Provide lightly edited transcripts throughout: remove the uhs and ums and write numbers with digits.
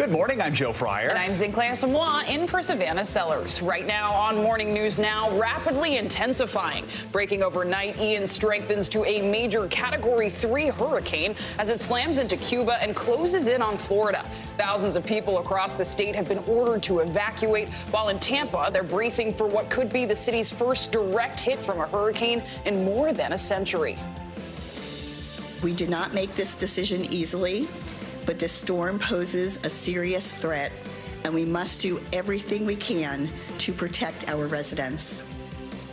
Good morning, I'm Joe Fryer. And I'm Sinclair Samoa in for Savannah Sellers. Right now on Morning News Now, rapidly intensifying. Breaking overnight, Ian strengthens to a major Category 3 hurricane as it slams into Cuba and closes in on Florida. Thousands of people across the state have been ordered to evacuate, while in Tampa, they're bracing for what could be the city's first direct hit from a hurricane in more than a century. We did not make this decision easily, but this storm poses a serious threat, and we must do everything we can to protect our residents.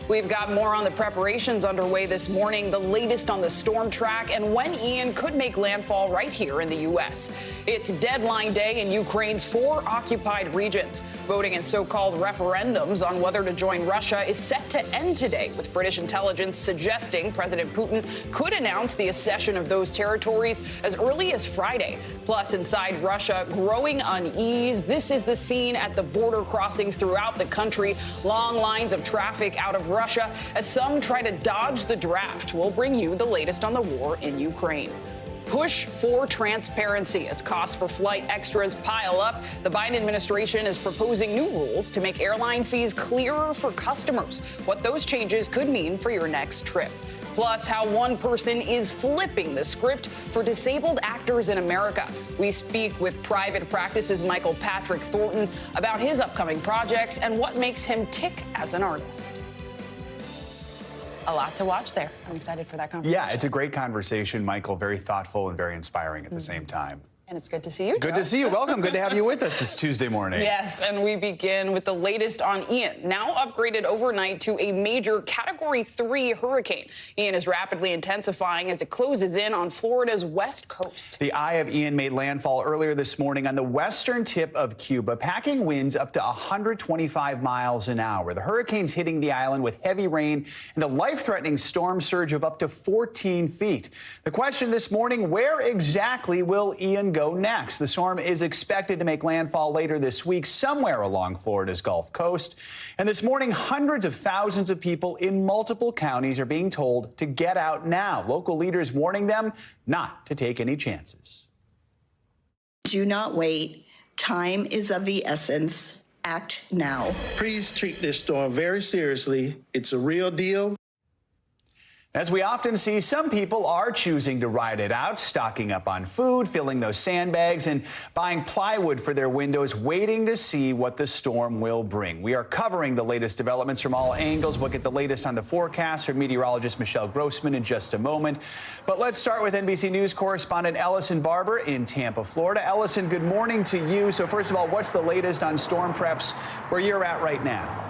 We've got more on the preparations underway this morning, the latest on the storm track, and when Ian could make landfall right here in the U.S. It's deadline day in Ukraine's 4 occupied regions. Voting in so-called referendums on whether to join Russia is set to end today, with British intelligence suggesting President Putin could announce the accession of those territories as early as Friday. Plus, inside Russia, growing unease. This is the scene at the border crossings throughout the country. Long lines of traffic out of Russia as some try to dodge the draft. We'll bring you the latest on the war in Ukraine. Push for transparency as costs for flight extras pile up. The Biden administration is proposing new rules to make airline fees clearer for customers. What those changes could mean for your next trip. Plus, how one person is flipping the script for disabled actors in America. We speak with Private Practice's Michael Patrick Thornton about his upcoming projects and what makes him tick as an artist. A lot to watch there. I'm excited for that conversation. Yeah, it's a great conversation, Michael. Very thoughtful and very inspiring at the same time. And it's good to see you, Joe. Good to see you. Welcome. Good to have you with us this Tuesday morning. Yes, and we begin with the latest on Ian, now upgraded overnight to a major Category 3 hurricane. Ian is rapidly intensifying as it closes in on Florida's west coast. The eye of Ian made landfall earlier this morning on the western tip of Cuba, packing winds up to 125 miles an hour. The hurricane's hitting the island with heavy rain and a life-threatening storm surge of up to 14 feet. The question this morning, where exactly will Ian go next? The storm is expected to make landfall later this week somewhere along Florida's Gulf Coast. And this morning, hundreds of thousands of people in multiple counties are being told to get out now. Local leaders warning them not to take any chances. Do not wait. Time is of the essence. Act now. Please treat this storm very seriously. It's a real deal. As we often see, some people are choosing to ride it out, stocking up on food, filling those sandbags, and buying plywood for their windows, waiting to see what the storm will bring. We are covering the latest developments from all angles. We'll get the latest on the forecast from meteorologist Michelle Grossman in just a moment. But let's start with NBC News correspondent Ellison Barber in Tampa, Florida. Ellison, good morning to you. So first of all, what's the latest on storm preps where you're at right now?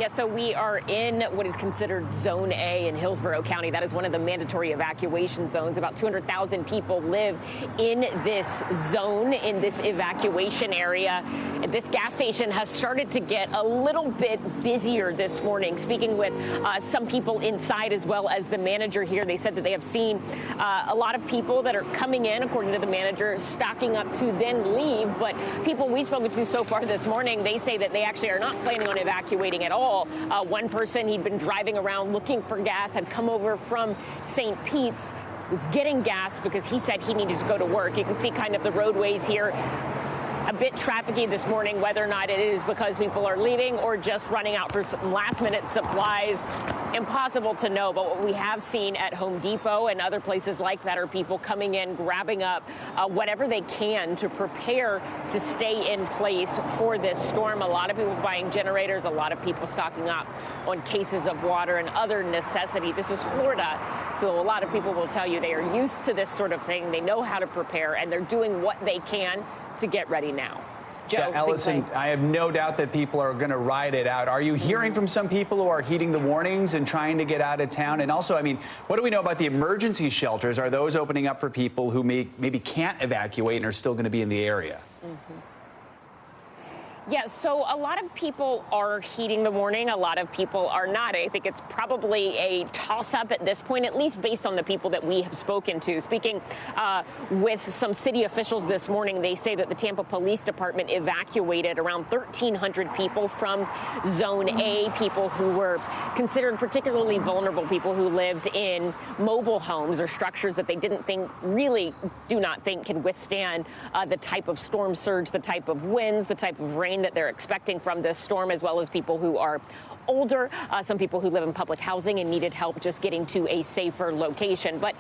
Yeah, so we are in what is considered Zone A in Hillsborough County. That is one of the mandatory evacuation zones. About 200,000 people live in this zone, in this evacuation area. And this gas station has started to get a little bit busier this morning. Speaking with some people inside as well as the manager here, they said that they have seen a lot of people that are coming in, according to the manager, stocking up to then leave. But people we've spoken to so far this morning, they say that they actually are not planning on evacuating at all. One person, he'd been driving around looking for gas, had come over from St. Pete's, was getting gas because he said he needed to go to work. You can see kind of the roadways here. A bit trafficy this morning, whether or not it is because people are leaving or just running out for some last-minute supplies. Impossible to know, but what we have seen at Home Depot and other places like that are people coming in, grabbing up whatever they can to prepare to stay in place for this storm. A lot of people buying generators, a lot of people stocking up on cases of water and other necessity. This is Florida, so a lot of people will tell you they are used to this sort of thing. They know how to prepare, and they're doing what they can to get ready now. Joe, yeah, Ellison, I have no doubt that people are going to ride it out. Are you hearing from some people who are heeding the warnings and trying to get out of town? And also, I mean, what do we know about the emergency shelters? Are those opening up for people who maybe can't evacuate and are still going to be in the area? Yeah, so a lot of people are heeding the warning. A lot of people are not. I think it's probably a toss-up at this point, at least based on the people that we have spoken to. Speaking with some city officials this morning, they say that the Tampa Police Department evacuated around 1,300 people from Zone A, people who were considered particularly vulnerable, people who lived in mobile homes or structures that they do not think can withstand the type of storm surge, the type of winds, the type of rain that they're expecting from this storm, as well as people who are older, some people who live in public housing and needed help just getting to a safer location. But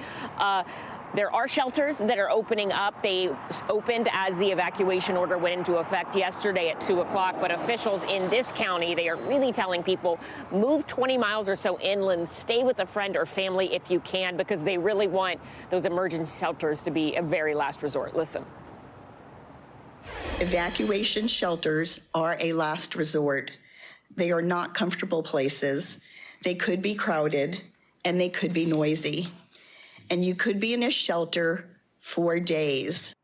there are shelters that are opening up. They opened as the evacuation order went into effect yesterday at 2 o'clock. But officials in this county, they are really telling people, move 20 miles or so inland, stay with a friend or family if you can, because they really want those emergency shelters to be a very last resort. Listen. Evacuation shelters are a last resort. They are not comfortable places. They could be crowded and they could be noisy. And you could be in a shelter for days.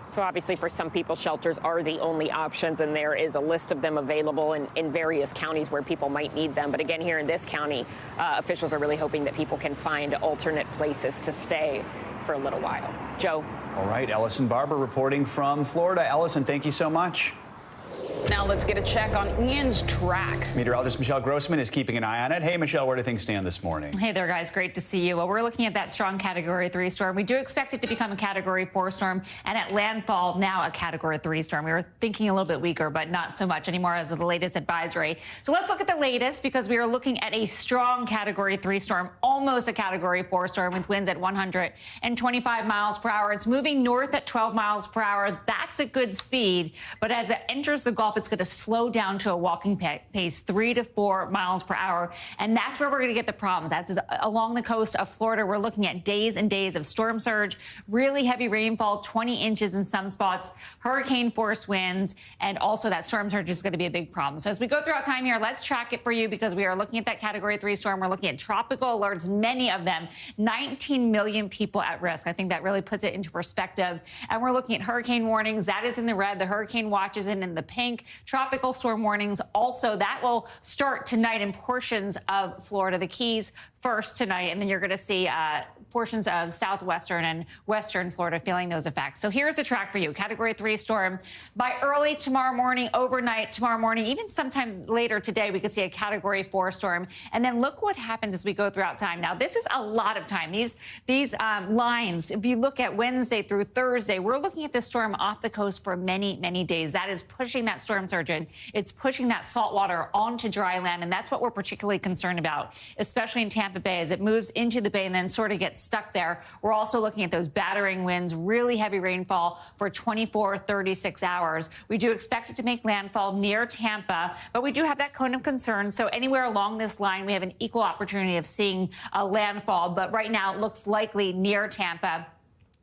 So obviously for some people, shelters are the only options, and there is a list of them available in various counties where people might need them. But again, here in this county, officials are really hoping that people can find alternate places to stay for a little while. Joe. All right, Ellison Barber reporting from Florida. Ellison, thank you so much. Now let's get a check on Ian's track. Meteorologist Michelle Grossman is keeping an eye on it. Hey, Michelle, where do things stand this morning? Hey there, guys. Great to see you. Well, we're looking at that strong Category 3 storm. We do expect it to become a Category 4 storm, and at landfall, now a Category 3 storm. We were thinking a little bit weaker, but not so much anymore as of the latest advisory. So let's look at the latest, because we are looking at a strong Category 3 storm, almost a Category 4 storm, with winds at 125 miles per hour. It's moving north at 12 miles per hour. That's a good speed, but as it enters the Gulf, it's going to slow down to a walking pace, 3 to 4 miles per hour. And that's where we're going to get the problems. That's along the coast of Florida. We're looking at days and days of storm surge, really heavy rainfall, 20 inches in some spots, hurricane force winds, and also that storm surge is going to be a big problem. So as we go throughout time here, let's track it for you, because we are looking at that Category 3 storm. We're looking at tropical alerts, many of them, 19 million people at risk. I think that really puts it into perspective. And we're looking at hurricane warnings. That is in the red. The hurricane watch is in the pink. Tropical storm warnings also, that will start tonight in portions of Florida, the Keys first tonight, and then you're going to see portions of southwestern and western Florida feeling those effects. So here's a track for you. Category 3 storm. By early tomorrow morning, overnight tomorrow morning, even sometime later today, we could see a Category 4 storm. And then look what happens as we go throughout time. Now, this is a lot of time. These lines, if you look at Wednesday through Thursday, we're looking at this storm off the coast for many, many days. That is pushing that storm surge in. It's pushing that salt water onto dry land, and that's what we're particularly concerned about, especially in Tampa Bay, as it moves into the bay and then sort of gets stuck there. We're also looking at those battering winds, really heavy rainfall for 24, 36 hours. We do expect it to make landfall near Tampa, but we do have that cone of concern. So anywhere along this line, we have an equal opportunity of seeing a landfall, but right now it looks likely near Tampa.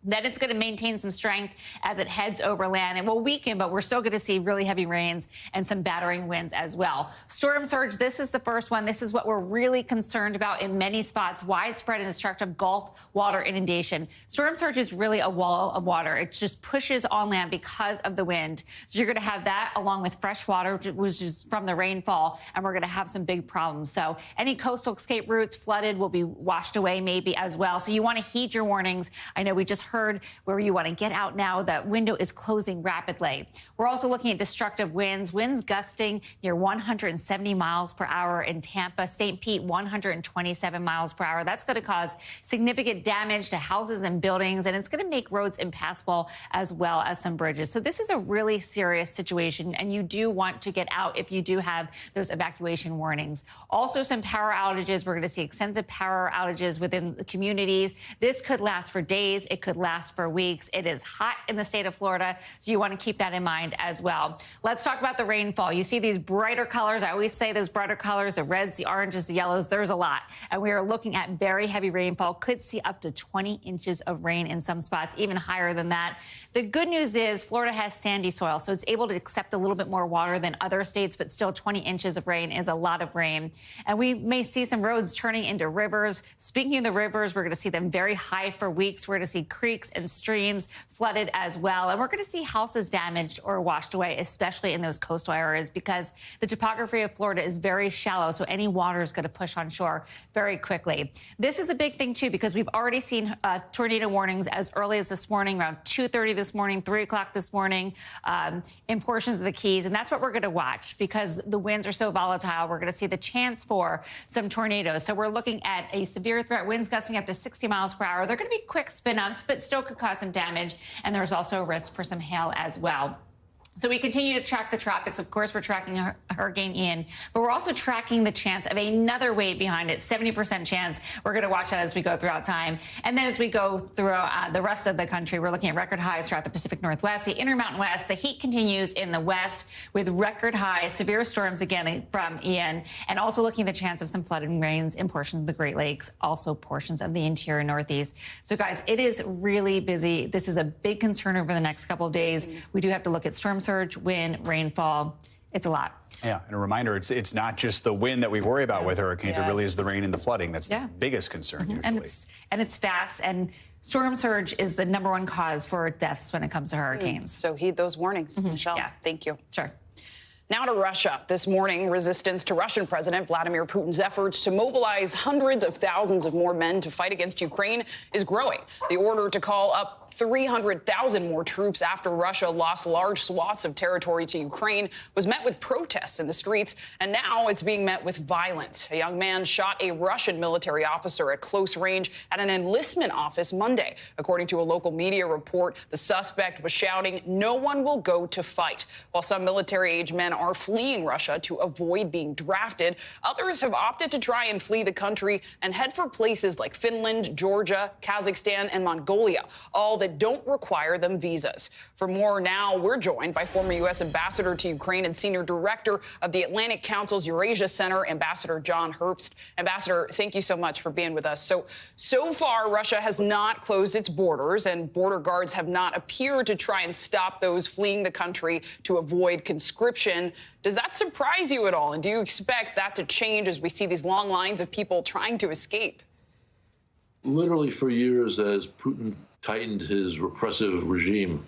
Then it's going to maintain some strength as it heads over land. It will weaken, but we're still going to see really heavy rains and some battering winds as well. Storm surge, this is the first one. This is what we're really concerned about in many spots. Widespread and destructive Gulf water inundation. Storm surge is really a wall of water. It just pushes on land because of the wind. So you're going to have that along with fresh water, which is from the rainfall, and we're going to have some big problems. So any coastal escape routes flooded will be washed away maybe as well. So you want to heed your warnings. I know we just heard where you want to get out now. The window is closing rapidly. We're also looking at destructive winds gusting near 170 miles per hour in Tampa, St. Pete, 127 miles per hour. That's going to cause significant damage to houses and buildings, and it's going to make roads impassable as well as some bridges. So this is a really serious situation, and you do want to get out if you do have those evacuation warnings. Also, some power outages. We're going to see extensive power outages within the communities. This could last for days. It could last for weeks. It is hot in the state of Florida, so you want to keep that in mind as well. Let's talk about the rainfall. You see these brighter colors. I always say those brighter colors, the reds, the oranges, the yellows. There's a lot. And we are looking at very heavy rainfall. Could see up to 20 inches of rain in some spots, even higher than that. The good news is Florida has sandy soil, so it's able to accept a little bit more water than other states, but still 20 inches of rain is a lot of rain. And we may see some roads turning into rivers. Speaking of the rivers, we're going to see them very high for weeks. We're going to see creeks creeks and streams flooded as well. And we're going to see houses damaged or washed away, especially in those coastal areas, because the topography of Florida is very shallow. So any water is going to push on shore very quickly. This is a big thing, too, because we've already seen tornado warnings as early as this morning, around 2:30 this morning, 3 o'clock this morning, in portions of the Keys. And that's what we're going to watch because the winds are so volatile. We're going to see the chance for some tornadoes. So we're looking at a severe threat, winds gusting up to 60 miles per hour. They're going to be quick spin-ups, but still could cause some damage. And there's also a risk for some hail as well. So we continue to track the tropics. Of course, we're tracking Hurricane Ian, but we're also tracking the chance of another wave behind it, 70% chance. We're going to watch that as we go throughout time. And then as we go through the rest of the country, we're looking at record highs throughout the Pacific Northwest, the Intermountain West. The heat continues in the west with record high severe storms again from Ian, and also looking at the chance of some flooding rains in portions of the Great Lakes, also portions of the interior Northeast. So, guys, it is really busy. This is a big concern over the next couple of days. We do have to look at storm surge, wind, rainfall. It's a lot. Yeah, and a reminder, it's not just the wind that we worry about with hurricanes. It really is the rain and the flooding that's the biggest concern usually. And it's fast, and storm surge is the #1 cause for deaths when it comes to hurricanes. So heed those warnings, Michelle. Yeah. Thank you. Sure. Now to Russia. This morning, resistance to Russian President Vladimir Putin's efforts to mobilize hundreds of thousands of more men to fight against Ukraine is growing. The order to call up 300,000 more troops after Russia lost large swaths of territory to Ukraine was met with protests in the streets, and now it's being met with violence. A young man shot a Russian military officer at close range at an enlistment office Monday. According to a local media report, the suspect was shouting, "No one will go to fight." While some military-age men are fleeing Russia to avoid being drafted, others have opted to try and flee the country and head for places like Finland, Georgia, Kazakhstan, and Mongolia, all that don't require them visas. For more now, we're joined by former U.S. Ambassador to Ukraine and Senior Director of the Atlantic Council's Eurasia Center, Ambassador John Herbst. Ambassador, thank you so much for being with us. So far, Russia has not closed its borders, and border guards have not appeared to try and stop those fleeing the country to avoid conscription. Does that surprise you at all? And do you expect that to change as we see these long lines of people trying to escape? Literally for years, as Putin tightened his repressive regime,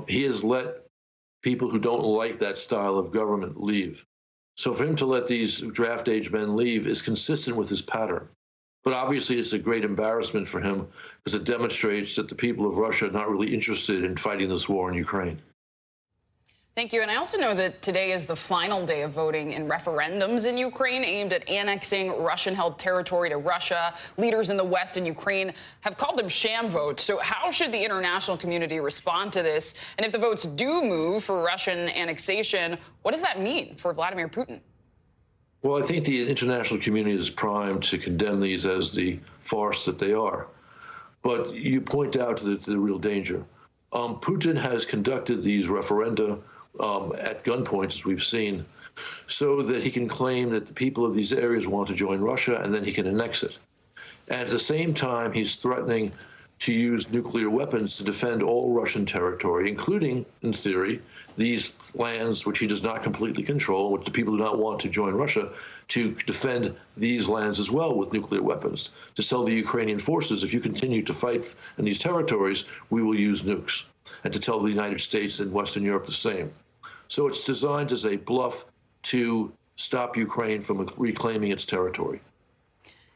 he has let people who don't like that style of government leave. So for him to let these draft-age men leave is consistent with his pattern. But obviously it's a great embarrassment for him because it demonstrates that the people of Russia are not really interested in fighting this war in Ukraine. Thank you. And I also know that today is the final day of voting in referendums in Ukraine aimed at annexing Russian-held territory to Russia. Leaders in the West and Ukraine have called them sham votes. So how should the international community respond to this? And if the votes do move for Russian annexation, what does that mean for Vladimir Putin? Well, I think the international community is primed to condemn these as the farce that they are. But you point out the real danger. Putin has conducted these referenda at gunpoint, as we've seen, so that he can claim that the people of these areas want to join Russia, and then he can annex it. And at the same time, he's threatening to use nuclear weapons to defend all Russian territory, including, in theory, these lands which he does not completely control, which the people do not want to join Russia, to defend these lands as well with nuclear weapons, to tell the Ukrainian forces, if you continue to fight in these territories, we will use nukes, and to tell the United States and Western Europe the same. So it's designed as a bluff to stop Ukraine from reclaiming its territory.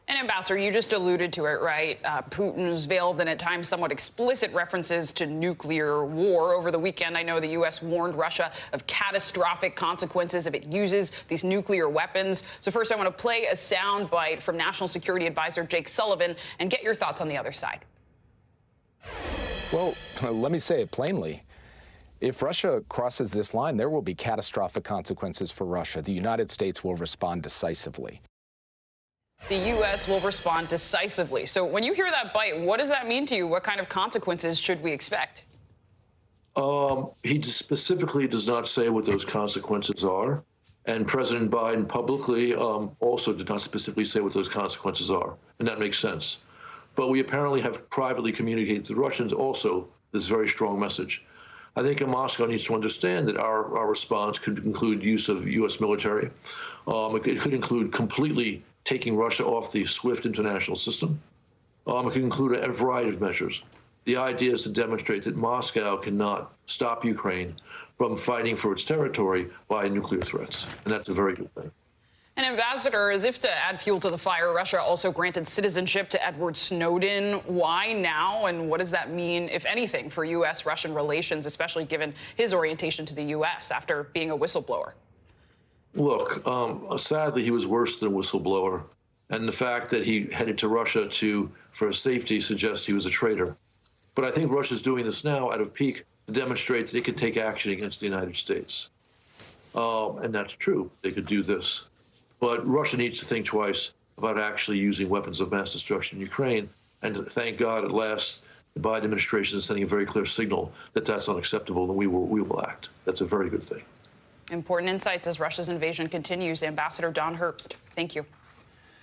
And Ambassador, you just alluded to it, right? Putin's veiled and at times somewhat explicit references to nuclear war. Over the weekend, I know the U.S. warned Russia of catastrophic consequences if it uses these nuclear weapons. So first, I want to play a sound bite from National Security Advisor Jake Sullivan and get your thoughts on the other side. Well, let me say it plainly. If Russia crosses this line, there will be catastrophic consequences for Russia. The United States will respond decisively. The U.S. will respond decisively. So when you hear that bite, what does that mean to you? What kind of consequences should we expect? He specifically does not say what those consequences are. And President Biden publicly also did not specifically say what those consequences are. And that makes sense. But we apparently have privately communicated to the Russians also this very strong message. I think Moscow needs to understand that our response could include use of U.S. military. It could include completely taking Russia off the SWIFT international system. It could include a variety of measures. The idea is to demonstrate that Moscow cannot stop Ukraine from fighting for its territory by nuclear threats. And that's a very good thing. And Ambassador, as if to add fuel to the fire, Russia also granted citizenship to Edward Snowden. Why now? And what does that mean, if anything, for U.S.-Russian relations, especially given his orientation to the U.S. after being a whistleblower? Look, sadly, he was worse than a whistleblower. And the fact that he headed to Russia for his safety suggests he was a traitor. But I think Russia's doing this now out of pique to demonstrate that it can take action against the United States. And that's true. They could do this. But Russia needs to think twice about actually using weapons of mass destruction in Ukraine. And thank God, at last, the Biden administration is sending a very clear signal that that's unacceptable, and we will act. That's a very good thing. Important insights as Russia's invasion continues. Ambassador Don Herbst, thank you.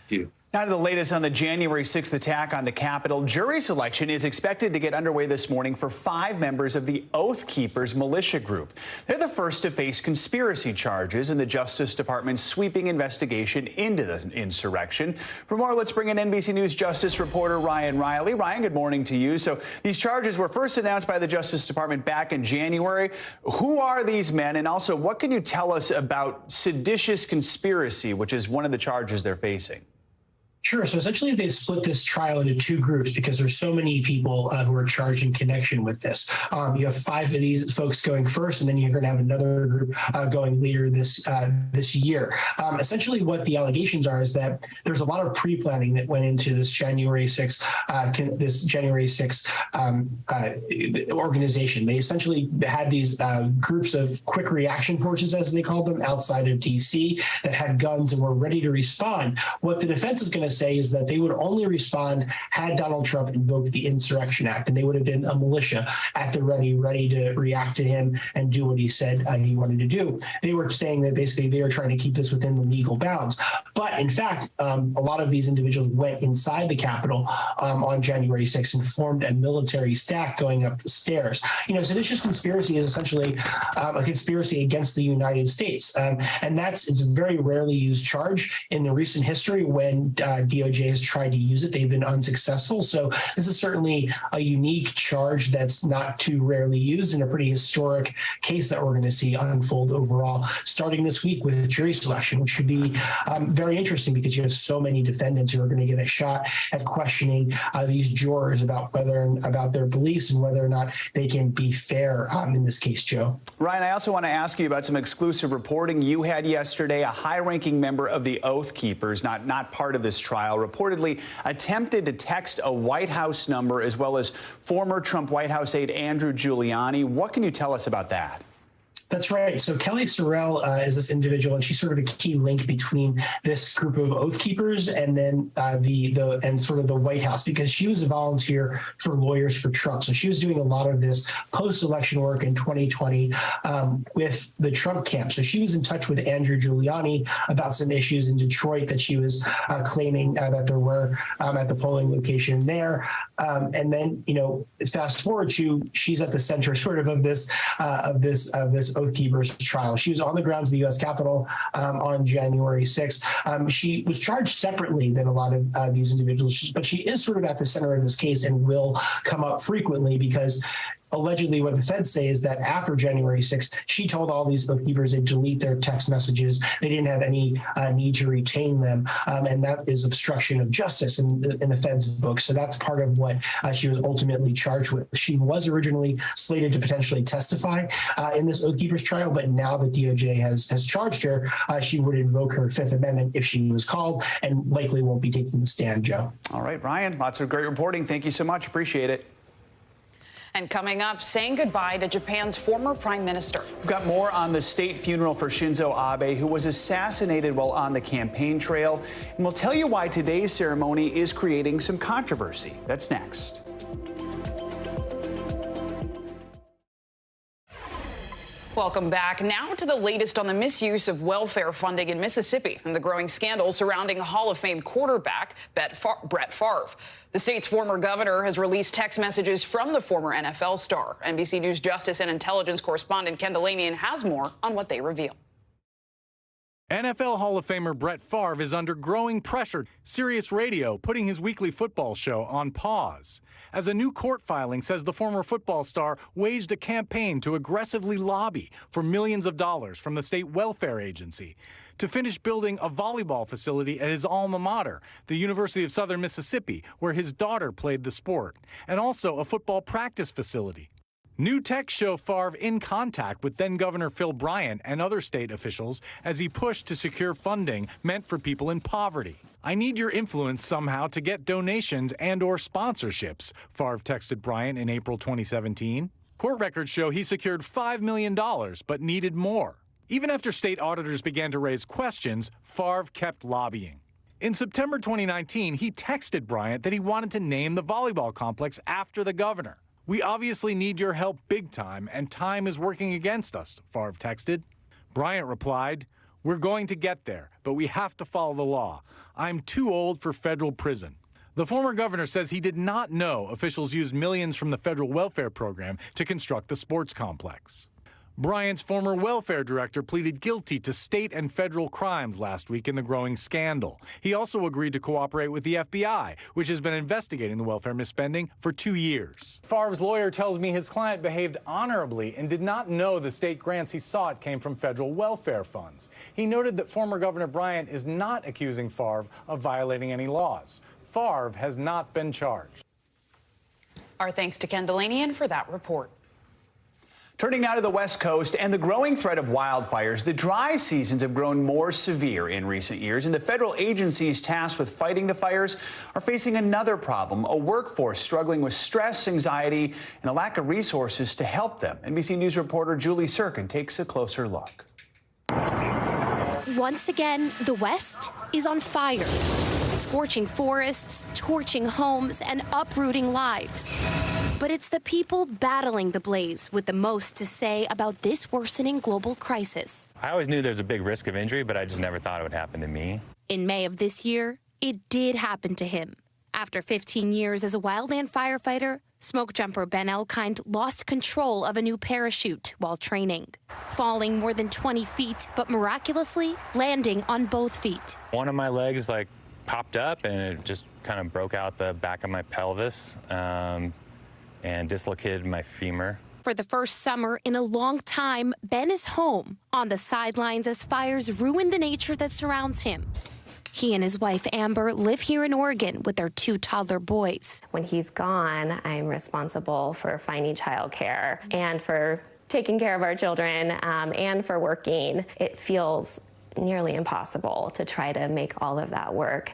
Thank you. Now to the latest on the January 6th attack on the Capitol. Jury selection is expected to get underway this morning for 5 members of the Oath Keepers militia group. They're the first to face conspiracy charges in the Justice Department's sweeping investigation into the insurrection. For more, let's bring in NBC News Justice reporter Ryan Riley. Ryan, good morning to you. So these charges were first announced by the Justice Department back in January. Who are these men? And also, what can you tell us about seditious conspiracy, which is one of the charges they're facing? Sure. So essentially, they split this trial into 2 groups because there's so many people who are charged in connection with this. You have 5 of these folks going first, and then you're going to have another group going later this year. Essentially, what the allegations are is that there's a lot of pre-planning that went into this January 6th organization. They essentially had these groups of quick reaction forces, as they called them, outside of D.C. that had guns and were ready to respond. What the defense is going to say is that they would only respond had Donald Trump invoked the Insurrection Act, and they would have been a militia at the ready to react to him and do what he said he wanted to do. They were saying that basically they are trying to keep this within the legal bounds. But in fact, a lot of these individuals went inside the Capitol on January 6th and formed a military stack going up the stairs. Seditious conspiracy is essentially a conspiracy against the United States. And it's a very rarely used charge in the recent history. When DOJ has tried to use it, they've been unsuccessful. So this is certainly a unique charge that's not too rarely used, and a pretty historic case that we're going to see unfold overall, starting this week with jury selection, which should be very interesting because you have so many defendants who are going to get a shot at questioning these jurors about their beliefs and whether or not they can be fair in this case, Joe. Ryan, I also want to ask you about some exclusive reporting you had yesterday. A high-ranking member of the Oath Keepers, not part of this trial, reportedly attempted to text a White House number, as well as former Trump White House aide Andrew Giuliani. What can you tell us about that? That's right. So Kelly Sorrell is this individual, and she's sort of a key link between this group of Oath Keepers and then the White House, because she was a volunteer for Lawyers for Trump. So she was doing a lot of this post-election work in 2020 with the Trump camp. So she was in touch with Andrew Giuliani about some issues in Detroit that she was claiming that there were at the polling location there. And then, fast forward to she's at the center sort of this Oath Keepers trial. She was on the grounds of the U.S. Capitol on January 6th. She was charged separately than a lot of these individuals, but she is sort of at the center of this case and will come up frequently because allegedly what the feds say is that after January 6th, she told all these Oath Keepers to delete their text messages. They didn't have any need to retain them. And that is obstruction of justice in the feds' book. So that's part of what she was ultimately charged with. She was originally slated to potentially testify in this Oath Keepers trial, but now the DOJ has charged her. She would invoke her Fifth Amendment if she was called, and likely won't be taking the stand, Joe. All right, Ryan, lots of great reporting. Thank you so much. Appreciate it. And coming up, saying goodbye to Japan's former prime minister. We've got more on the state funeral for Shinzo Abe, who was assassinated while on the campaign trail. And we'll tell you why today's ceremony is creating some controversy. That's next. Welcome back. Now to the latest on the misuse of welfare funding in Mississippi and the growing scandal surrounding Hall of Fame quarterback Brett Favre. The state's former governor has released text messages from the former NFL star. NBC News Justice and Intelligence correspondent Ken Delaney has more on what they reveal. NFL Hall of Famer Brett Favre is under growing pressure. Sirius Radio putting his weekly football show on pause, as a new court filing says the former football star waged a campaign to aggressively lobby for millions of dollars from the state welfare agency to finish building a volleyball facility at his alma mater, the University of Southern Mississippi, where his daughter played the sport, and also a football practice facility. New texts show Favre in contact with then-Governor Phil Bryant and other state officials as he pushed to secure funding meant for people in poverty. "I need your influence somehow to get donations and/or sponsorships," Favre texted Bryant in April 2017. Court records show he secured $5 million, but needed more. Even after state auditors began to raise questions, Favre kept lobbying. In September 2019, he texted Bryant that he wanted to name the volleyball complex after the governor. "We obviously need your help big time, and time is working against us," Favre texted. Bryant replied, "We're going to get there, but we have to follow the law. I'm too old for federal prison." The former governor says he did not know officials used millions from the federal welfare program to construct the sports complex. Bryant's former welfare director pleaded guilty to state and federal crimes last week in the growing scandal. He also agreed to cooperate with the FBI, which has been investigating the welfare misspending for 2 years. Favre's lawyer tells me his client behaved honorably and did not know the state grants he sought came from federal welfare funds. He noted that former Governor Bryant is not accusing Favre of violating any laws. Favre has not been charged. Our thanks to Ken Delanian for that report. Turning now to the West Coast and the growing threat of wildfires, the dry seasons have grown more severe in recent years, and the federal agencies tasked with fighting the fires are facing another problem, a workforce struggling with stress, anxiety, and a lack of resources to help them. NBC News reporter Julie Sirkin takes a closer look. Once again, the West is on fire, scorching forests, torching homes, and uprooting lives. But it's the people battling the blaze with the most to say about this worsening global crisis. I always knew there was a big risk of injury, but I just never thought it would happen to me. In May of this year, it did happen to him. After 15 years as a wildland firefighter, smoke jumper Ben Elkind lost control of a new parachute while training, falling more than 20 feet, but miraculously landing on both feet. One of my legs popped up and it just kind of broke out the back of my pelvis. And dislocated my femur. For the first summer in a long time, Ben is home on the sidelines as fires ruin the nature that surrounds him. He and his wife, Amber, live here in Oregon with their 2 toddler boys. When he's gone, I'm responsible for finding childcare and for taking care of our children and for working. It feels nearly impossible to try to make all of that work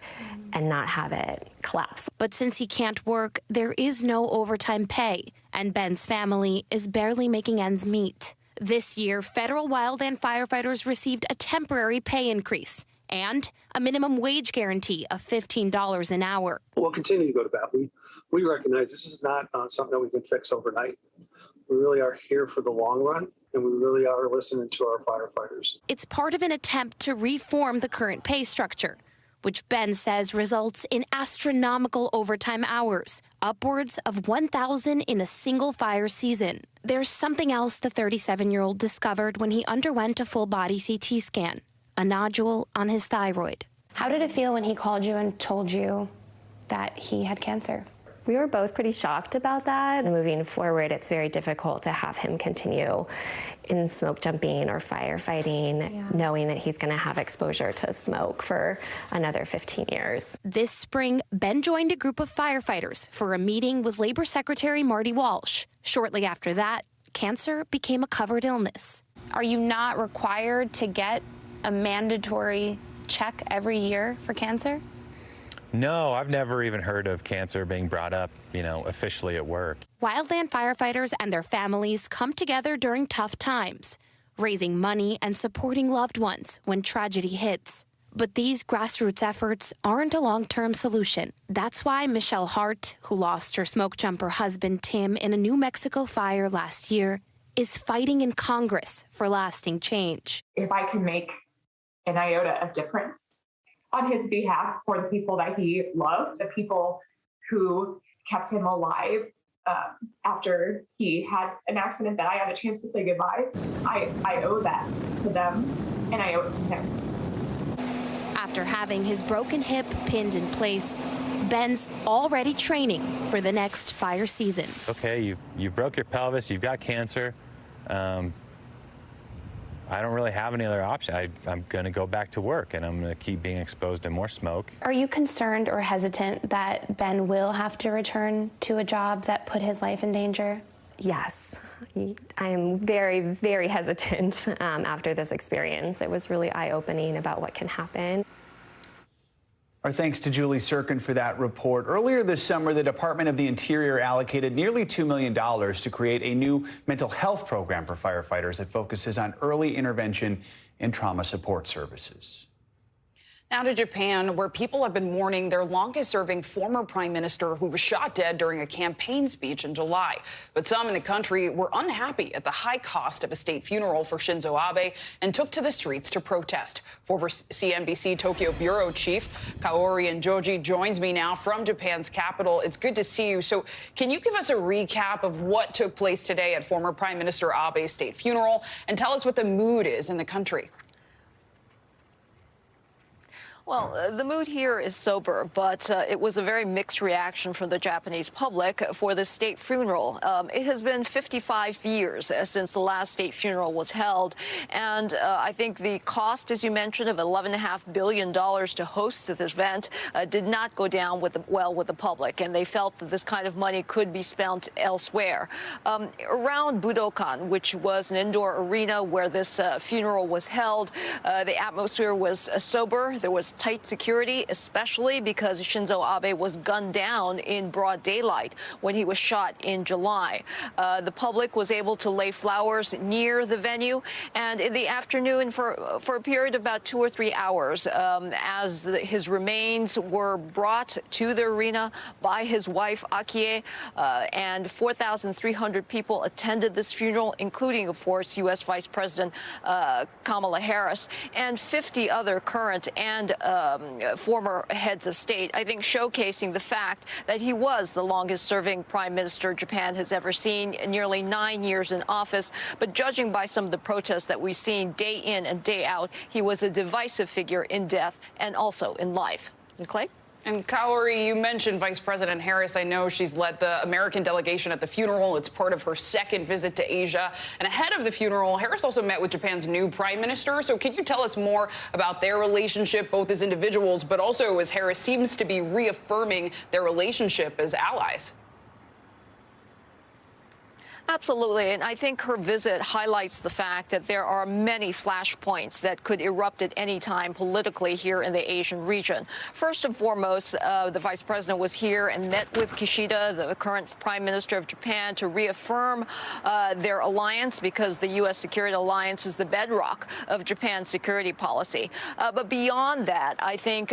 and not have it collapse. But since he can't work, there is no overtime pay, and Ben's family is barely making ends meet. This year, federal wildland firefighters received a temporary pay increase and a minimum wage guarantee of $15 an hour. We'll continue to go to bat. We recognize this is not something that we can fix overnight. We really are here for the long run, and we really are listening to our firefighters. It's part of an attempt to reform the current pay structure, which Ben says results in astronomical overtime hours, upwards of 1,000 in a single fire season. There's something else the 37-year-old discovered when he underwent a full-body CT scan, a nodule on his thyroid. How did it feel when he called you and told you that he had cancer? We were both pretty shocked about that. Moving forward, it's very difficult to have him continue in smoke jumping or firefighting, knowing that he's going to have exposure to smoke for another 15 years. This spring, Ben joined a group of firefighters for a meeting with Labor Secretary Marty Walsh. Shortly after that, cancer became a covered illness. Are you not required to get a mandatory check every year for cancer? No, I've never even heard of cancer being brought up, officially at work. Wildland firefighters and their families come together during tough times, raising money and supporting loved ones when tragedy hits. But these grassroots efforts aren't a long-term solution. That's why Michelle Hart, who lost her smoke jumper husband Tim in a New Mexico fire last year, is fighting in Congress for lasting change. If I can make an iota of difference on his behalf for the people that he loved, the people who kept him alive after he had an accident that I had a chance to say goodbye, I owe that to them, and I owe it to him. After having his broken hip pinned in place, Ben's already training for the next fire season. Okay, you broke your pelvis, you've got cancer. I don't really have any other option. I'm going to go back to work, and I'm going to keep being exposed to more smoke. Are you concerned or hesitant that Ben will have to return to a job that put his life in danger? Yes. I am very, very hesitant after this experience. It was really eye-opening about what can happen. Our thanks to Julie Sirkin for that report. Earlier this summer, the Department of the Interior allocated nearly $2 million to create a new mental health program for firefighters that focuses on early intervention and trauma support services. Now to Japan, where people have been mourning their longest-serving former prime minister who was shot dead during a campaign speech in July. But some in the country were unhappy at the high cost of a state funeral for Shinzo Abe and took to the streets to protest. Former CNBC Tokyo bureau chief Kaori Joji joins me now from Japan's capital. It's good to see you. So can you give us a recap of what took place today at former Prime Minister Abe's state funeral and tell us what the mood is in the country? Well, the mood here is sober, but it was a very mixed reaction from the Japanese public for the state funeral. It has been 55 years since the last state funeral was held, and I think the cost, as you mentioned, of $11.5 billion to host this event did not go down well with the public, and they felt that this kind of money could be spent elsewhere. Around Budokan, which was an indoor arena where this funeral was held, the atmosphere was sober. There was tight security, especially because Shinzo Abe was gunned down in broad daylight when he was shot in July. The public was able to lay flowers near the venue, and in the afternoon, for a period of about 2 or 3 hours, as his remains were brought to the arena by his wife Akie, and 4,300 people attended this funeral, including, of course, U.S. Vice President Kamala Harris, and 50 other current and former heads of state, I think showcasing the fact that he was the longest-serving prime minister Japan has ever seen, nearly 9 years in office. But judging by some of the protests that we've seen day in and day out, he was a divisive figure in death and also in life. And Clay? And Kaori, you mentioned Vice President Harris. I know she's led the American delegation at the funeral. It's part of her second visit to Asia. And ahead of the funeral, Harris also met with Japan's new prime minister. So can you tell us more about their relationship, both as individuals, but also as Harris seems to be reaffirming their relationship as allies? Absolutely, and I think her visit highlights the fact that there are many flashpoints that could erupt at any time politically here in the Asian region. First and foremost, the vice president was here and met with Kishida, the current prime minister of Japan, to reaffirm their alliance, because the U.S. security alliance is the bedrock of Japan's security policy. But beyond that, I think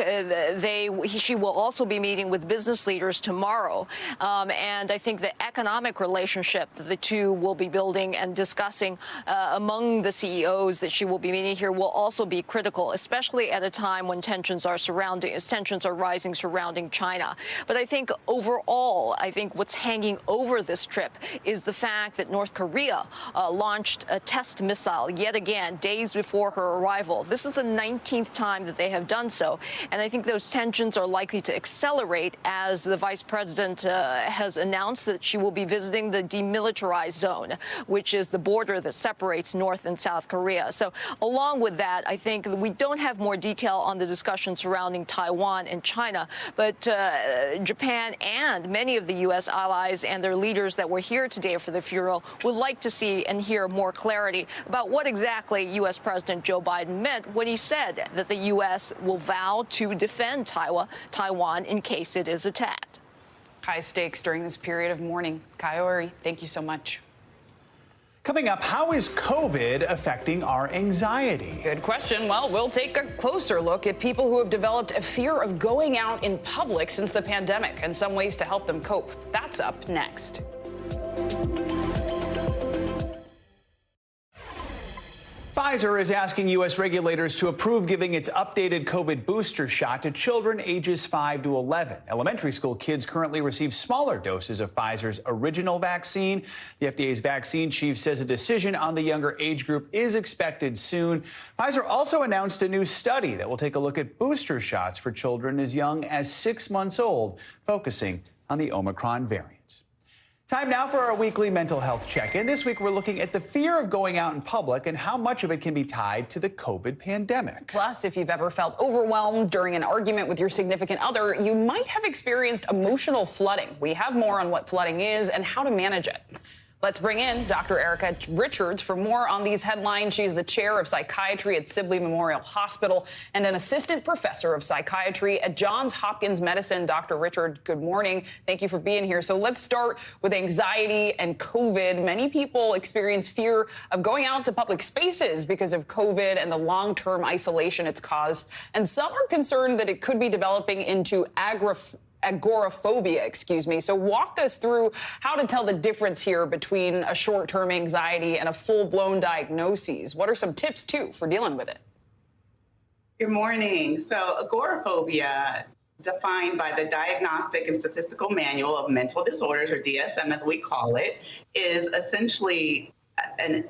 she will also be meeting with business leaders tomorrow, and I think the economic relationship that the two will be building and discussing among the CEOs that she will be meeting here will also be critical, especially at a time when tensions are rising surrounding China. But I think overall, what's hanging over this trip is the fact that North Korea launched a test missile yet again days before her arrival. This is the 19th time that they have done so, and I think those tensions are likely to accelerate as the vice president has announced that she will be visiting the demilitarized zone, which is the border that separates North and South Korea. So along with that, I think we don't have more detail on the discussion surrounding Taiwan and China, but Japan and many of the U.S. allies and their leaders that were here today for the funeral would like to see and hear more clarity about what exactly U.S. President Joe Biden meant when he said that the U.S. will vow to defend Taiwan in case it is attacked. High stakes during this period of mourning. Kaori, thank you so much. Coming up, how is COVID affecting our anxiety? Good question. Well, we'll take a closer look at people who have developed a fear of going out in public since the pandemic and some ways to help them cope. That's up next. Pfizer is asking U.S. regulators to approve giving its updated COVID booster shot to children ages 5 to 11. Elementary school kids currently receive smaller doses of Pfizer's original vaccine. The FDA's vaccine chief says a decision on the younger age group is expected soon. Pfizer also announced a new study that will take a look at booster shots for children as young as 6 months old, focusing on the Omicron variant. Time now for our weekly mental health check-in. This week, we're looking at the fear of going out in public and how much of it can be tied to the COVID pandemic. Plus, if you've ever felt overwhelmed during an argument with your significant other, you might have experienced emotional flooding. We have more on what flooding is and how to manage it. Let's bring in Dr. Erica Richards for more on these headlines. She's the chair of psychiatry at Sibley Memorial Hospital and an assistant professor of psychiatry at Johns Hopkins Medicine. Dr. Richard, good morning. Thank you for being here. So let's start with anxiety and COVID. Many people experience fear of going out to public spaces because of COVID and the long-term isolation it's caused. And some are concerned that it could be developing into agoraphobia, So walk us through how to tell the difference here between a short-term anxiety and a full-blown diagnosis. What are some tips, too, for dealing with it? Good morning. So agoraphobia, defined by the Diagnostic and Statistical Manual of Mental Disorders, or DSM as we call it, is essentially an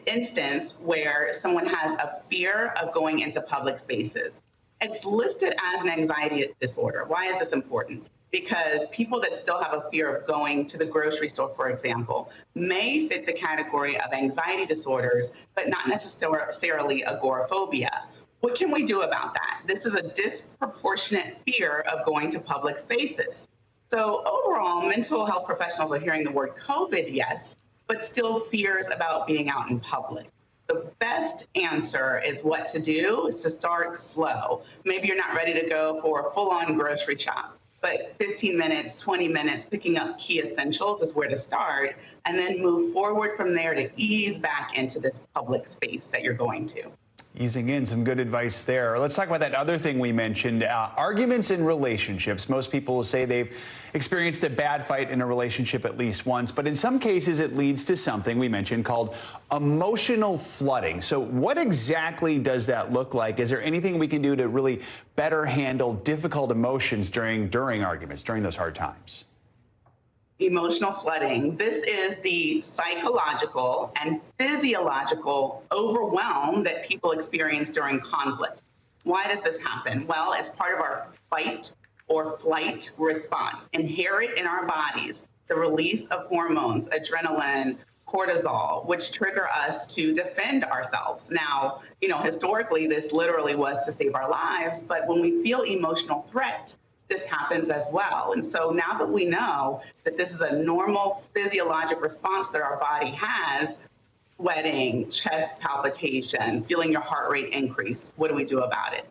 instance where someone has a fear of going into public spaces. It's listed as an anxiety disorder. Why is this important? Because people that still have a fear of going to the grocery store, for example, may fit the category of anxiety disorders, but not necessarily agoraphobia. What can we do about that? This is a disproportionate fear of going to public spaces. So overall, mental health professionals are hearing the word COVID, yes, but still fears about being out in public. The best answer is what to do is to start slow. Maybe you're not ready to go for a full-on grocery shop, but 15 minutes, 20 minutes, picking up key essentials is where to start, and then move forward from there to ease back into this public space that you're going to. Easing in, some good advice there. Let's talk about that other thing we mentioned, arguments in relationships. Most people will say they've experienced a bad fight in a relationship at least once, but in some cases it leads to something we mentioned called emotional flooding. So what exactly does that look like? Is there anything we can do to really better handle difficult emotions during arguments, during those hard times? Emotional flooding. This is the psychological and physiological overwhelm that people experience during conflict. Why does this happen? Well, it's part of our fight or flight response. Inherent in our bodies, the release of hormones, adrenaline, cortisol, which trigger us to defend ourselves. Now, historically, this literally was to save our lives, but when we feel emotional threat, this happens as well. And so now that we know that this is a normal physiologic response that our body has, sweating, chest palpitations, feeling your heart rate increase, what do we do about it?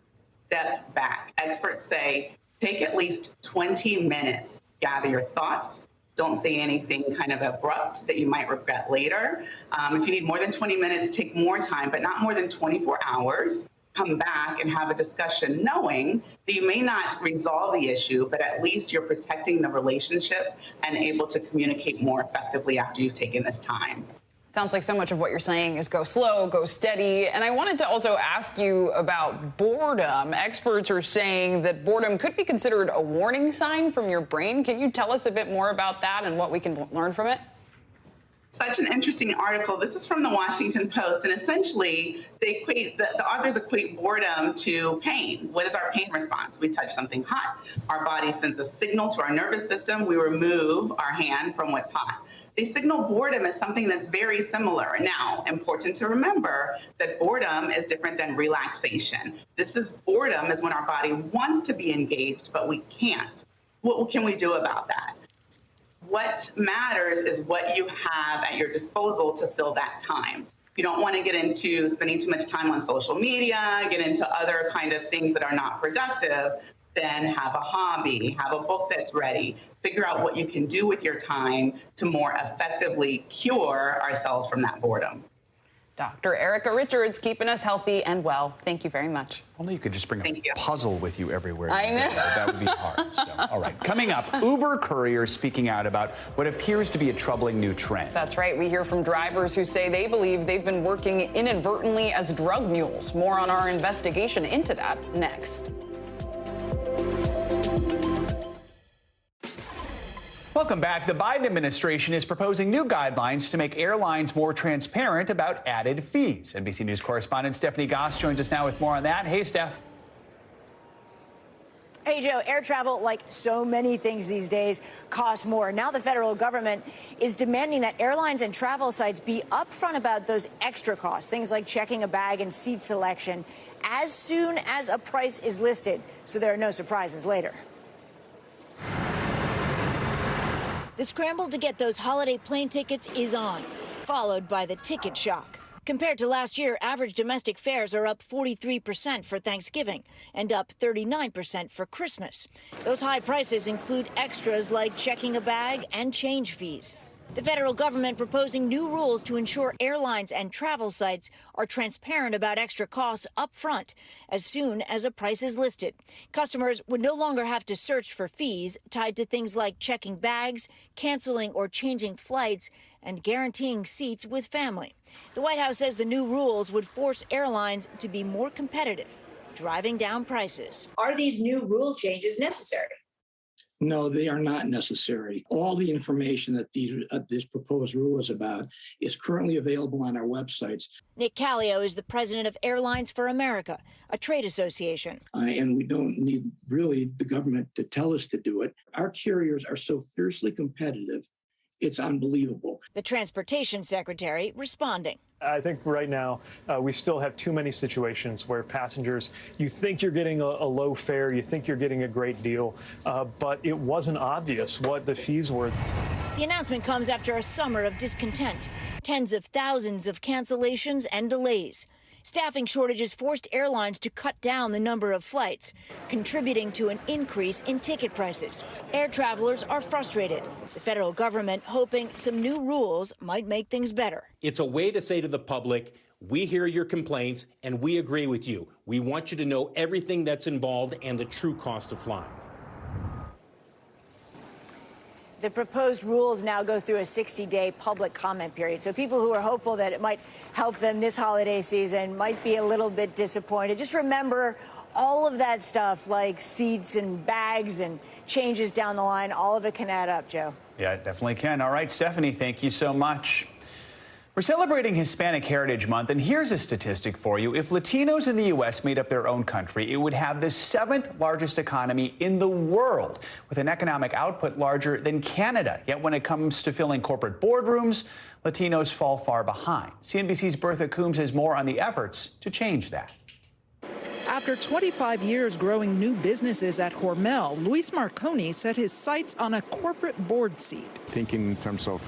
Step back. Experts say, take at least 20 minutes, gather your thoughts. Don't say anything kind of abrupt that you might regret later. If you need more than 20 minutes, take more time, but not more than 24 hours. Come back and have a discussion knowing that you may not resolve the issue, but at least you're protecting the relationship and able to communicate more effectively after you've taken this time. Sounds like so much of what you're saying is go slow, go steady. And I wanted to also ask you about boredom. Experts are saying that boredom could be considered a warning sign from your brain. Can you tell us a bit more about that and what we can learn from it? Such an interesting article. This is from the Washington Post, and essentially they equate, the authors equate boredom to pain. What is our pain response? We touch something hot. Our body sends a signal to our nervous system. We remove our hand from what's hot. They signal boredom as something that's very similar. Now, important to remember that boredom is different than relaxation. Boredom is when our body wants to be engaged, but we can't. What can we do about that? What matters is what you have at your disposal to fill that time. You don't want to get into spending too much time on social media, get into other kind of things that are not productive. Then have a hobby, have a book that's ready, figure out what you can do with your time to more effectively cure ourselves from that boredom. Dr. Erica Richards keeping us healthy and well. Thank you very much. Only you could just bring a puzzle with you everywhere. I know. That would be hard. So, all right. Coming up, Uber couriers speaking out about what appears to be a troubling new trend. That's right. We hear from drivers who say they believe they've been working inadvertently as drug mules. More on our investigation into that next. Welcome back. The Biden administration is proposing new guidelines to make airlines more transparent about added fees. NBC News correspondent Stephanie Goss joins us now with more on that. Hey, Steph. Hey, Joe, air travel, like so many things these days, costs more. Now the federal government is demanding that airlines and travel sites be upfront about those extra costs, things like checking a bag and seat selection, as soon as a price is listed, so there are no surprises later. The scramble to get those holiday plane tickets is on, followed by the ticket shock. Compared to last year, average domestic fares are up 43% for Thanksgiving and up 39% for Christmas. Those high prices include extras like checking a bag and change fees. The federal government proposing new rules to ensure airlines and travel sites are transparent about extra costs up front as soon as a price is listed. Customers would no longer have to search for fees tied to things like checking bags, canceling or changing flights, and guaranteeing seats with family. The White House says the new rules would force airlines to be more competitive, driving down prices. Are these new rule changes necessary? No, they are not necessary. All the information that this proposed rule is about is currently available on our websites. Nick Callio is the president of Airlines for America, a trade association. And we don't need really the government to tell us to do it. Our carriers are so fiercely competitive, it's unbelievable. The transportation secretary responding. I think right now we still have too many situations where passengers, you think you're getting a low fare, you think you're getting a great deal, but it wasn't obvious what the fees were. The announcement comes after a summer of discontent, tens of thousands of cancellations and delays. Staffing shortages forced airlines to cut down the number of flights, contributing to an increase in ticket prices. Air travelers are frustrated. The federal government hoping some new rules might make things better. It's a way to say to the public, we hear your complaints and we agree with you. We want you to know everything that's involved and the true cost of flying. The proposed rules now go through a 60-day public comment period. So people who are hopeful that it might help them this holiday season might be a little bit disappointed. Just remember all of that stuff like seats and bags and changes down the line. All of it can add up, Joe. Yeah, it definitely can. All right, Stephanie, thank you so much. We're celebrating Hispanic Heritage Month, and here's a statistic for you. If Latinos in the U.S. made up their own country, it would have the 7th largest economy in the world, with an economic output larger than Canada. Yet when it comes to filling corporate boardrooms, Latinos fall far behind. CNBC's Bertha Coombs has more on the efforts to change that. After 25 years growing new businesses at Hormel, Luis Marconi set his sights on a corporate board seat. Thinking in terms of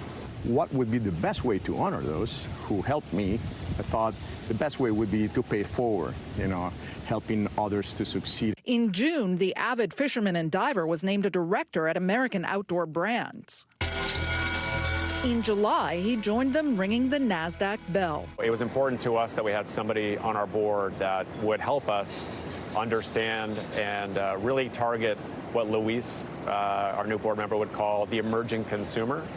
what would be the best way to honor those who helped me, I thought the best way would be to pay it forward, helping others to succeed. In June, the avid fisherman and diver was named a director at American Outdoor Brands. In July, he joined them ringing the NASDAQ bell. It was important to us that we had somebody on our board that would help us understand and really target what Luis, our new board member, would call the emerging consumer,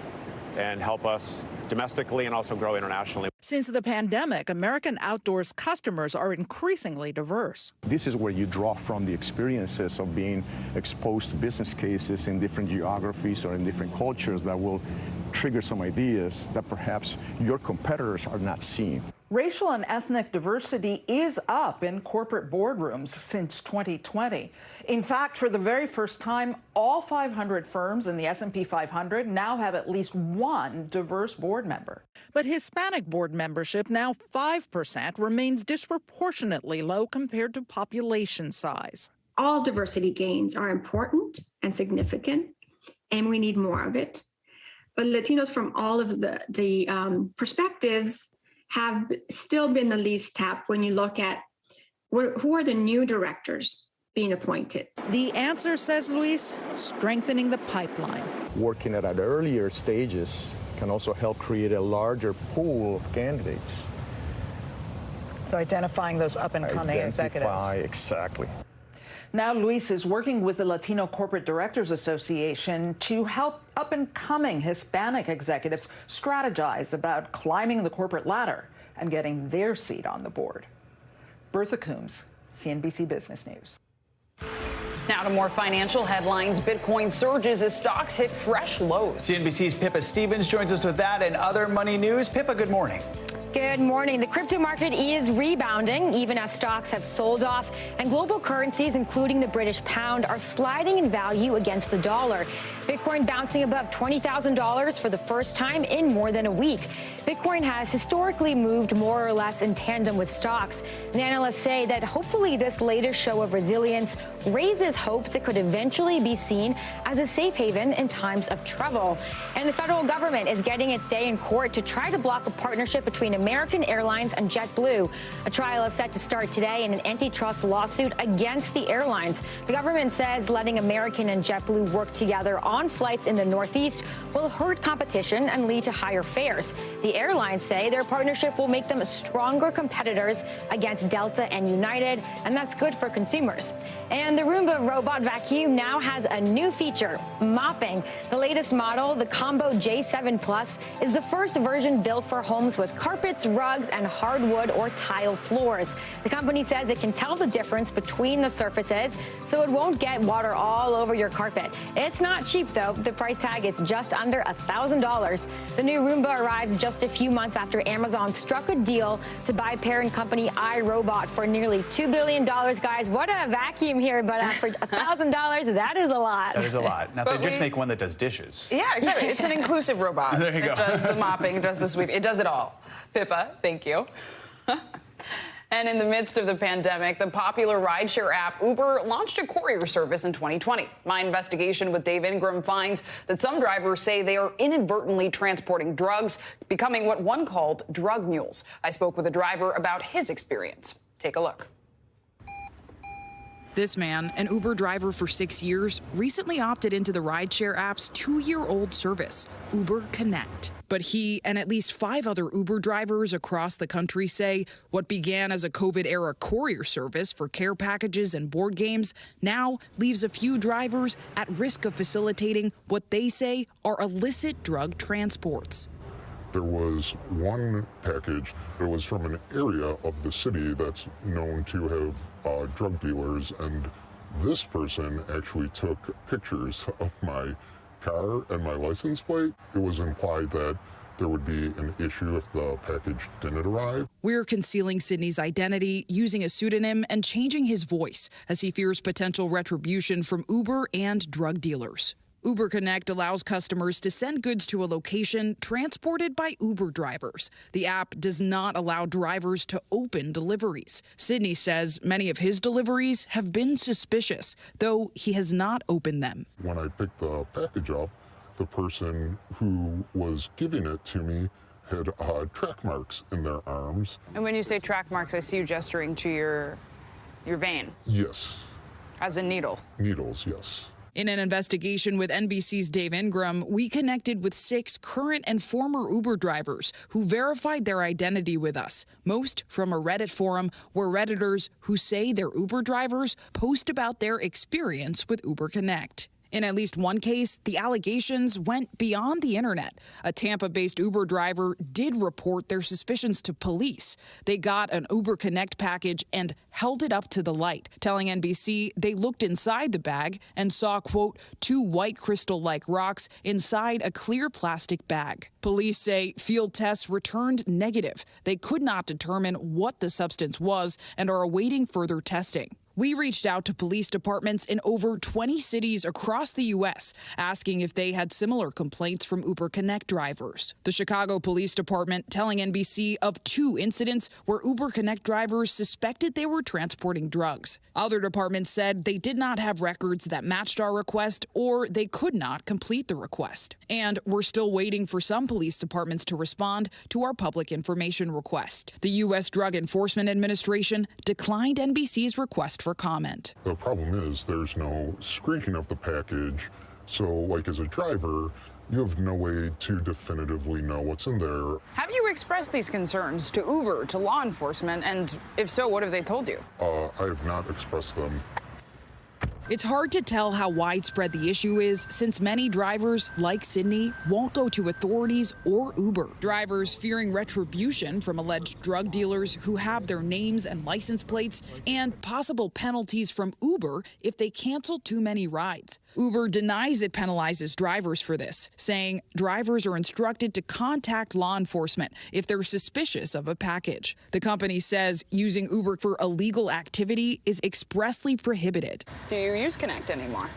and help us domestically and also grow internationally. Since the pandemic, American Outdoors customers are increasingly diverse. This is where you draw from the experiences of being exposed to business cases in different geographies or in different cultures that will trigger some ideas that perhaps your competitors are not seeing. Racial and ethnic diversity is up in corporate boardrooms since 2020. In fact, for the very first time, all 500 firms in the S&P 500 now have at least one diverse board member. But Hispanic board membership, now 5%, remains disproportionately low compared to population size. All diversity gains are important and significant, and we need more of it. But Latinos from all of the perspectives have still been the least tapped when you look at who are the new directors being appointed. The answer, says Luis, strengthening the pipeline. Working at earlier stages can also help create a larger pool of candidates So identifying those up-and-coming executives. Exactly. Now, Luis is working with the Latino Corporate Directors Association to help up-and-coming Hispanic executives strategize about climbing the corporate ladder and getting their seat on the board. Bertha Coombs, CNBC Business News. Now to more financial headlines. Bitcoin surges as stocks hit fresh lows. CNBC's Pippa Stevens joins us with that and other money news. Pippa, good morning. Good morning. The crypto market is rebounding, even as stocks have sold off, and global currencies, including the British pound, are sliding in value against the dollar. Bitcoin bouncing above $20,000 for the first time in more than a week. Bitcoin has historically moved more or less in tandem with stocks. And analysts say that hopefully this latest show of resilience raises hopes it could eventually be seen as a safe haven in times of trouble. And the federal government is getting its day in court to try to block a partnership between American Airlines and JetBlue. A trial is set to start today in an antitrust lawsuit against the airlines. The government says letting American and JetBlue work together on flights in the Northeast will hurt competition and lead to higher fares. The airlines say their partnership will make them stronger competitors against Delta and United, and that's good for consumers. And the Roomba robot vacuum now has a new feature, mopping. The latest model, the Combo J7 Plus, is the first version built for homes with carpets, rugs, and hardwood or tile floors. The company says it can tell the difference between the surfaces, so it won't get water all over your carpet. It's not cheap, though. The price tag is just under $1,000. The new Roomba arrives just a few months after Amazon struck a deal to buy parent company iRobot for nearly $2 billion. Guys, what a vacuum here, but for $1,000, that is a lot. That is a lot. Now, they just make one that does dishes. Yeah, exactly. It's an inclusive robot. There you go. It does the mopping, it does the sweeping, it does it all. Pippa, thank you. And in the midst of the pandemic, the popular rideshare app Uber launched a courier service in 2020. My investigation with Dave Ingram finds that some drivers say they are inadvertently transporting drugs, becoming what one called drug mules. I spoke with a driver about his experience. Take a look. This man, an Uber driver for 6 years, recently opted into the rideshare app's 2-year-old service, Uber Connect. But he and at least 5 other Uber drivers across the country say what began as a COVID-era courier service for care packages and board games now leaves a few drivers at risk of facilitating what they say are illicit drug transports. There was one package that was from an area of the city that's known to have drug dealers, and this person actually took pictures of my car and my license plate. It was implied that there would be an issue if the package didn't arrive. We're concealing Sydney's identity, using a pseudonym, and changing his voice as he fears potential retribution from Uber and drug dealers. Uber Connect allows customers to send goods to a location transported by Uber drivers. The app does not allow drivers to open deliveries. Sydney says many of his deliveries have been suspicious, though he has not opened them. When I picked the package up, the person who was giving it to me had track marks in their arms. And when you say track marks, I see you gesturing to your vein. Yes. As in needles. Needles, yes. In an investigation with NBC's Dave Ingram, we connected with 6 current and former Uber drivers who verified their identity with us, most from a Reddit forum where Redditors who say they're Uber drivers post about their experience with Uber Connect. In at least one case, the allegations went beyond the internet. A Tampa-based Uber driver did report their suspicions to police. They got an Uber Connect package and held it up to the light, telling NBC they looked inside the bag and saw, quote, 2 white crystal-like rocks inside a clear plastic bag. Police say field tests returned negative. They could not determine what the substance was and are awaiting further testing. We reached out to police departments in over 20 cities across the U.S., asking if they had similar complaints from Uber Connect drivers. The Chicago Police Department telling NBC of 2 incidents where Uber Connect drivers suspected they were transporting drugs. Other departments said they did not have records that matched our request, or they could not complete the request. And we're still waiting for some police departments to respond to our public information request. The U.S. Drug Enforcement Administration declined NBC's request for comment. The problem is there's no screening of the package. So like as a driver, You have no way to definitively know what's in there. Have you expressed these concerns to Uber, to law enforcement? And if so, what have they told you? I have not expressed them. It's hard to tell how widespread the issue is since many drivers, like Sydney, won't go to authorities or Uber. Drivers fearing retribution from alleged drug dealers who have their names and license plates, and possible penalties from Uber if they cancel too many rides. Uber denies it penalizes drivers for this, saying drivers are instructed to contact law enforcement if they're suspicious of a package. The company says using Uber for illegal activity is expressly prohibited. Do you use Connect anymore?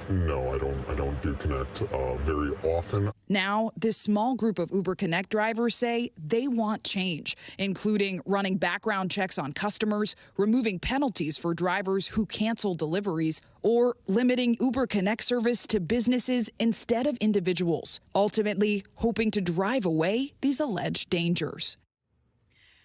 No, I don't do Connect very often. Now, this small group of Uber Connect drivers say they want change, including running background checks on customers, removing penalties for drivers who cancel deliveries, or limiting Uber Connect service to businesses instead of individuals, ultimately hoping to drive away these alleged dangers.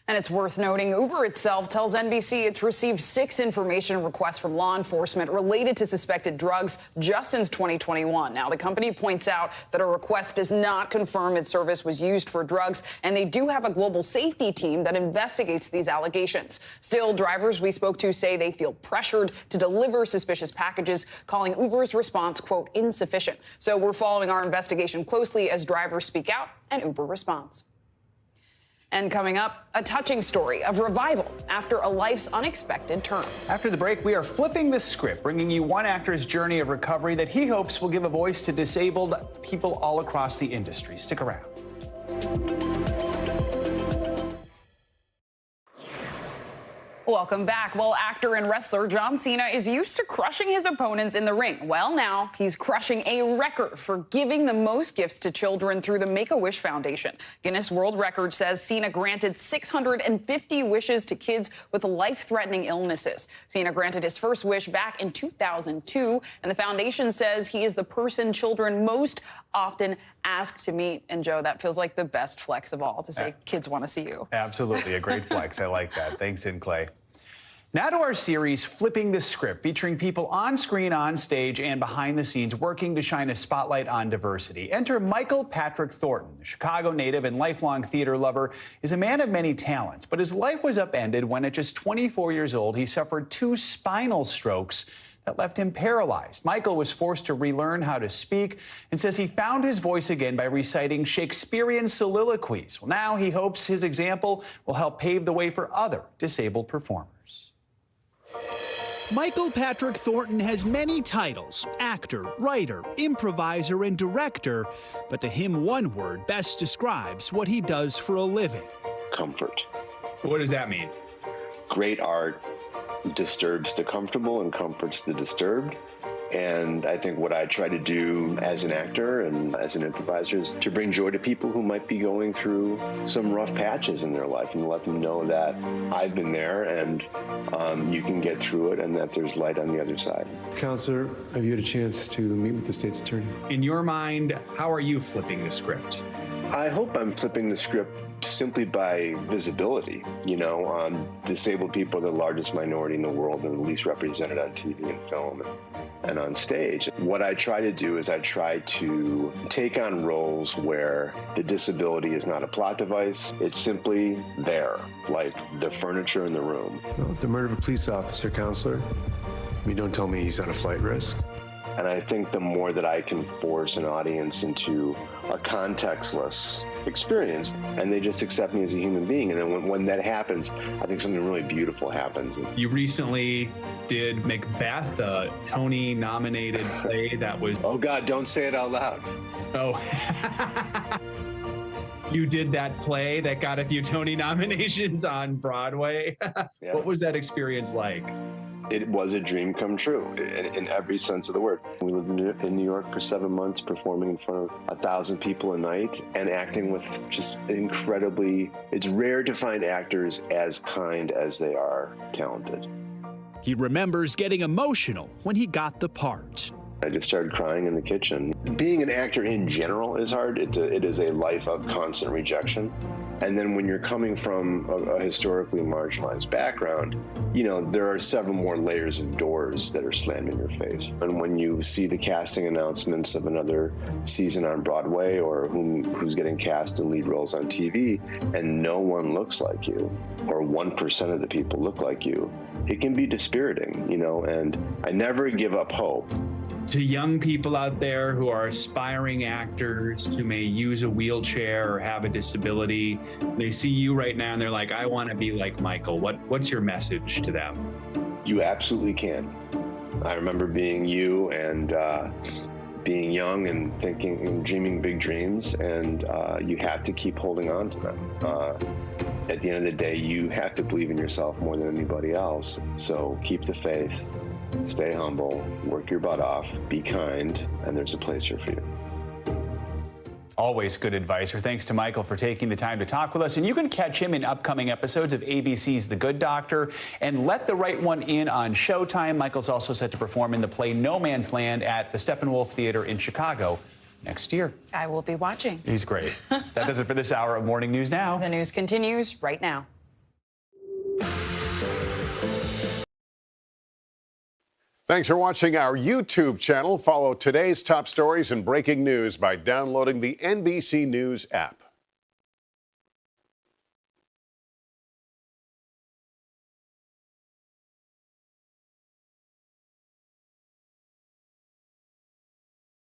And it's worth noting, Uber itself tells NBC it's received 6 information requests from law enforcement related to suspected drugs just since 2021. Now, the company points out that a request does not confirm its service was used for drugs, and they do have a global safety team that investigates these allegations. Still, drivers we spoke to say they feel pressured to deliver suspicious packages, calling Uber's response, quote, insufficient. So we're following our investigation closely as drivers speak out and Uber responds. And coming up, a touching story of revival after a life's unexpected turn. After the break, we are flipping the script, bringing you one actor's journey of recovery that he hopes will give a voice to disabled people all across the industry. Stick around. Welcome back. Well, actor and wrestler John Cena is used to crushing his opponents in the ring. Well, now he's crushing a record for giving the most gifts to children through the Make-A-Wish Foundation. Guinness World Record says Cena granted 650 wishes to kids with life-threatening illnesses. Cena granted his first wish back in 2002, and the foundation says he is the person children most often asked to meet. And Joe, that feels like the best flex of all, to say kids want to see you. Absolutely, a great flex. I like that. Thanks, In Clay. Now to our series, Flipping the Script, featuring people on screen, on stage, and behind the scenes working to shine a spotlight on diversity. Enter Michael Patrick Thornton. The Chicago native and lifelong theater lover is a man of many talents, but his life was upended when at just 24 years old, he suffered 2 spinal strokes that left him paralyzed. Michael was forced to relearn how to speak and says he found his voice again by reciting Shakespearean soliloquies. Well, now he hopes his example will help pave the way for other disabled performers. Michael Patrick Thornton has many titles: actor, writer, improviser, and director. But to him, one word best describes what he does for a living: comfort. What does that mean? Great art disturbs the comfortable and comforts the disturbed. And I think what I try to do as an actor and as an improviser is to bring joy to people who might be going through some rough patches in their life, and let them know that I've been there and you can get through it, and that there's light on the other side. Counselor, have you had a chance to meet with the state's attorney? In your mind, how are you flipping the script? I hope I'm flipping the script simply by visibility. You know, disabled people are the largest minority in the world and the least represented on TV and film and on stage. What I try to do is I try to take on roles where the disability is not a plot device. It's simply there, like the furniture in the room. Well, the murder of a police officer, Counselor. I mean, don't tell me he's on a flight risk. And I think the more that I can force an audience into a contextless experience, and they just accept me as a human being, and then when that happens, I think something really beautiful happens. You recently did Macbeth, a Tony-nominated play that was... Oh, God, don't say it out loud. Oh. You did that play that got a few Tony nominations on Broadway. Yeah. What was that experience like? It was a dream come true in every sense of the word. We lived in New York for 7 months, performing in front of 1,000 people a night and acting with just incredibly... It's rare to find actors as kind as they are talented. He remembers getting emotional when he got the part. I just started crying in the kitchen. Being an actor in general is hard. It is a life of constant rejection. And then when you're coming from a historically marginalized background, there are several more layers of doors that are slammed in your face. And when you see the casting announcements of another season on Broadway or who's getting cast in lead roles on TV, and no one looks like you, or 1% of the people look like you, it can be dispiriting, and I never give up hope. To young people out there who are aspiring actors who may use a wheelchair or have a disability, they see you right now and they're like, I want to be like Michael. What's your message to them? You absolutely can. I remember being you and being young and thinking and dreaming big dreams, and you have to keep holding on to them. At the end of the day, you have to believe in yourself more than anybody else. So keep the faith. Stay humble, work your butt off, be kind, and there's a place here for you. Always good advice. Or thanks to Michael for taking the time to talk with us. And you can catch him in upcoming episodes of ABC's The Good Doctor and Let the Right One In on Showtime. Michael's also set to perform in the play No Man's Land at the Steppenwolf Theater in Chicago next year. I will be watching. He's great. That does it for this hour of Morning News Now. The news continues right now. Thanks for watching our YouTube channel. Follow today's top stories and breaking news by downloading the NBC News app.